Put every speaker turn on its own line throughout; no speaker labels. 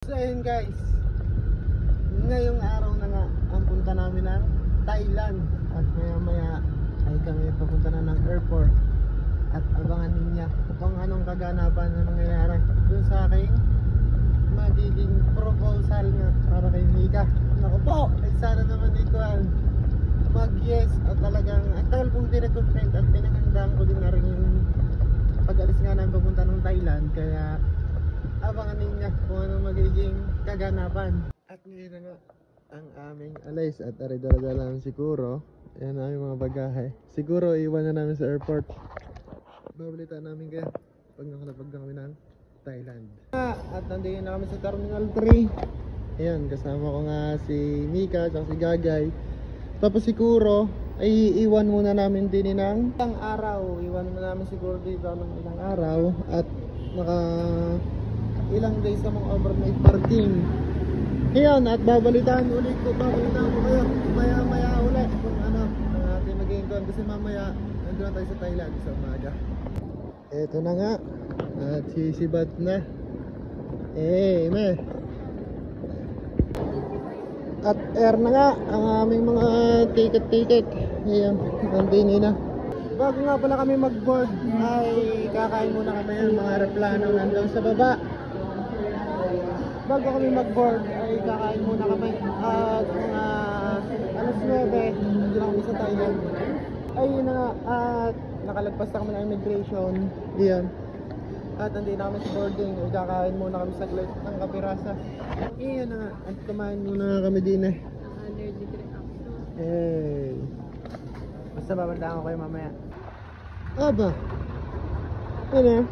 So ayun guys, ngayong araw na nga ang punta namin ng Thailand. At maya maya ay kami papunta na ng airport. At abangan ninyo kung anong kaganapan na nangyayari dun sa aking magiging proposal nga para kay Mika. Naku po, ay sana naman dito mag-yes. At talagang at tagal pong dinag-content at pinaghandaan ko din na rin yung pag-alis nga namin papunta ng Thailand. Kaya abangan ninyo kung anong magiging kaganapan. At ngayon na nga ang aming alis at aridala-dala namin siguro. Ayan na aming mga bagahe. Siguro iwan na namin sa airport. Babalitaan namin kayo pag nakalapag na kami ng Thailand. At nandiyan na kami sa Terminal 3. Ayan, kasama ko nga si Mika at si Gagay. Tapos siguro ay iwan muna namin din ng ilang araw. Iwan muna namin siguro dito ng ilang araw. At ilang days namang overnight parking. Ayan, at babalitaan ko kayo maya ulit kung ano ang ating magiging doon. Kasi mamaya nandun na tayo sa Thailand sa umaga. Eto na nga, at sisibat na. At air na nga ang aming mga ticket. Ayan, nandini na. Bago nga pala kami mag-board ay kakain muna kami ng mga aeroplano nandun sa baba. Bago kami mag-board ay kakain muna kami at mga alas 9 nandun kami sa Thailand. Ayun na nga, at nakalagpas na kami ng immigration. Diyan. At nandito na kami sa boarding. Kakain muna kami saglit ng kapirasa. Ayun na nga, at kumain muna kami din eh. Hey. Basta babandaan ko kayo mamaya. Aba. Ano?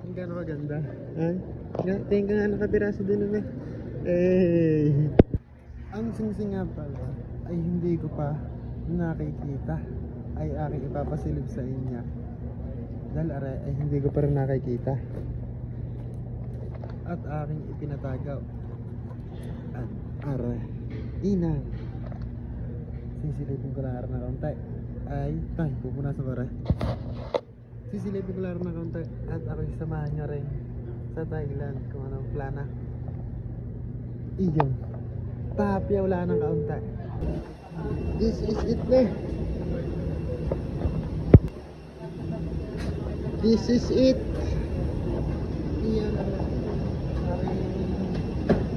Ang gano'n maganda. Tingin ka nga nakapiraso din naman. Ang singsing nga pala ay hindi ko pa nakikita. Ay aking ipapasilip sa inyo. Dahil ay hindi ko pa rin nakikita. At aking ipinatagaw. At inang sisilipin ko lang na kaunti. Pupunasan ko rin. Sisilipin ko lang na kaunti. At ako'y samahan nyo rin sa Thailand kung anong plana. Iyon, papyaw lang ng kaunti. This is it na. This is it. Iyan ang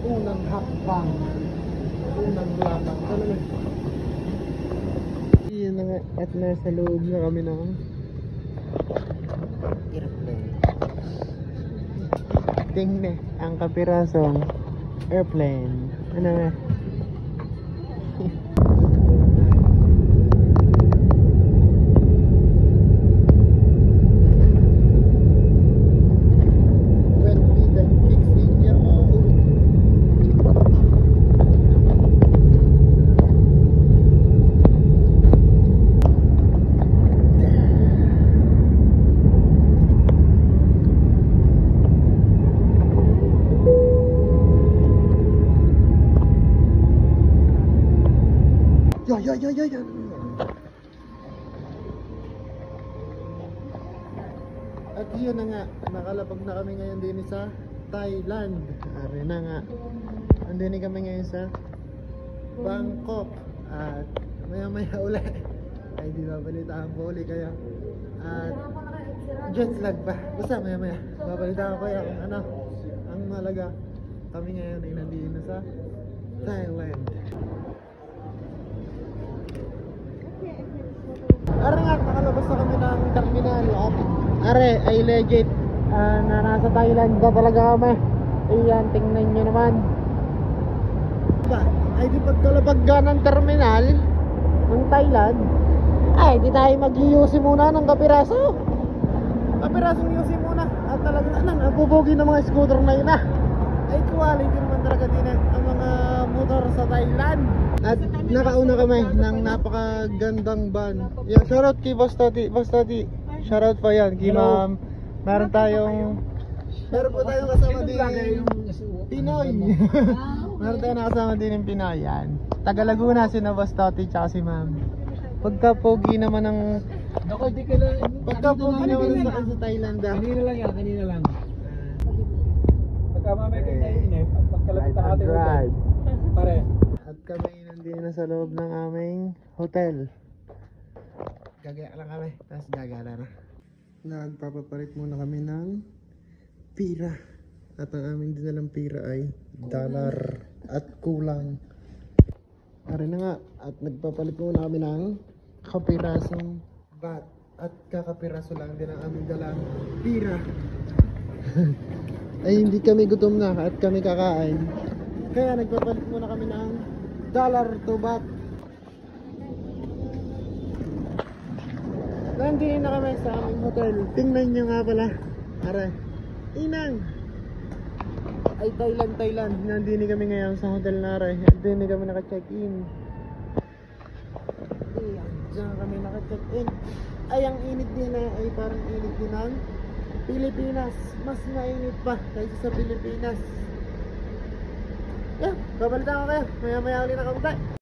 unang hakbang, unang laban. Iyan na nga, at nasa loob na kami ng airplane. Tingnan ang kapirasong airplane. Ano na? Yo. At yun na nga, nakalapag na kami ngayon din sa Thailand. Ari na nga, andini kami ngayon sa Bangkok. At maya ulit ay di babalitaan ko ulit kaya. At jet lag pa. Basta maya babalitaan ko kaya kung ano ang malaga. Kami ngayon ay nandito na sa Thailand. Are nga, nakalabas na kami ng terminal at are ay legit na nasa Thailand na talaga kami. Ayan, tingnan nyo naman. Ay di pagkalapag ng terminal ng Thailand ay di tayo mag-UC muna ng kapiraso. Kapirasong UC muna. At talagang napupugi ng mga scooter na yun ay quality naman talaga din ang mga motor sa Thailand. At nakauna kami ng napakagandang van. Yan, shoutout kay Boss Tati. Shoutout pa yan kay ma'am. Meron po tayong kasama din Pinoy. Meron tayong nakasama din ng Pinoy. Yan, taga Laguna si Boss Tati tsaka si ma'am. Pagka pogi naman ng...
Ako, di ka lang.
Pagka pogi naman ang sakay sa Thailand ah.
Kanina lang yan, kanina lang. Pagka mamaya kayo naiinip, at pagkalapit ang ating hotel. Pare.
At kami nandito na sa loob ng aming hotel. Gagaya lang kami, tapos gagala na. Nagpapapalit muna kami ng pira. At ang aming dinalang pira ay dollar at kulang. Ari na nga, at nagpapalit muna kami ng kapirasong bat. At kakapiraso lang din ang aming dalang pira. Ay hindi kami gutom na at kami kakain. Kaya nagpapalit muna kami ng dollar to bat. Nandito na kami sa aming hotel. Tingnan nyo nga pala. Are, inang. Ay Thailand. Nandito kami ngayon sa hotel na are. Nandito kami naka-check-in. Diyan kami naka-check-in. Ay ang init din na ay parang init din ng Pilipinas. Mas mainit pa kaysa sa Pilipinas. Yeah, babalitan ko kayo. Maya-maya ulit na kapunta.